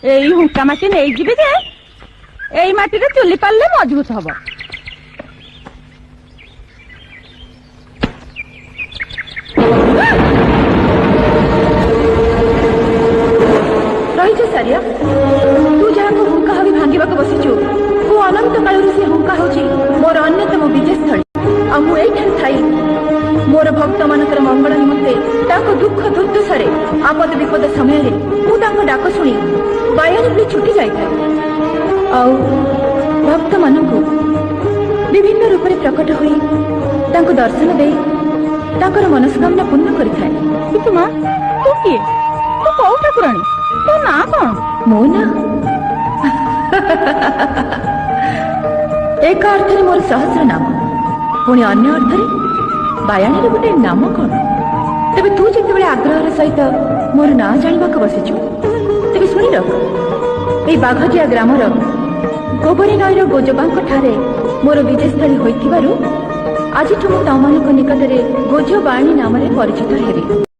এই হুঙ্কা মাটি নেইଯିବି যে এই মাটিরে চুলি পারলে মজবুত হব। ରହିଛୁ ସାରିଆ, ତୁ ଯାହାକୁ ହୁଙ୍କା ଭାବି ଭାଙ୍ଗିବାକୁ ବସିଛୁ, ମୁଁ ଅନନ୍ତ କାଳରୁ ସେ ହୁଙ୍କା ହେଉଛି ମୋର ଅନ୍ୟତମ ବିଜୟସ୍ଥଳୀ। ଆଉ ମୁଁ ଏଇଠାରେ ଥାଇ ମୋର ଭକ୍ତମାନଙ୍କର ମଙ୍ଗଳ ନିମନ୍ତେ ତାଙ୍କ ଦୁଃଖ ଦୁର୍ଦ୍ଦଶାରେ ଆପଦ ବିପଦ ସମୟରେ ମୁଁ ତାଙ୍କ ଡାକ ଶୁଣି ବାୟାଣୀ ଭଳି ଛୁଟି ଯାଇଥାଏ ଆଉ ଭକ୍ତମାନଙ୍କୁ ବିଭିନ୍ନ ରୂପରେ ପ୍ରକଟ ହୋଇ ତାଙ୍କୁ ଦର୍ଶନ ଦେଇ ତାଙ୍କର ମନସ୍କାମନା ପୂର୍ଣ୍ଣ କରିଥାଏ। କିନ୍ତୁ ମା, ତୁ କିଏ? ତୁ କୋଉ ଠାକୁରାଣୀ? ତୋ ନାଁ କଣ? ମୋ ନାଁ ଏକ ଅର୍ଥରେ ମୋର ସହସ୍ର ନାମ, ପୁଣି ଅନ୍ୟ ଅର୍ଥରେ ବାୟାଣୀର ଗୋଟେ ନାମ କଣ? ତେବେ ତୁ ଯେତେବେଳେ ଆଗ୍ରହର ସହିତ ମୋର ନାଁ ଜାଣିବାକୁ ବସିଛୁ, ତେବେ ଶୁଣି ରଖ। এই ବାଘଜିଆ ଗ୍ରାମର ଗୋବରୀ ନଈର ଗୋଜବାଙ୍କ ଠାରେ ମୋର ବିଜୟସ୍ଥଳୀ ହୋଇଥିବାରୁ ଆଜିଠୁ ମୁଁ ତମମାନଙ୍କ ନିକଟରେ ଗୋଜବାଣୀ ନାମରେ ପରିଚିତ ହେବି।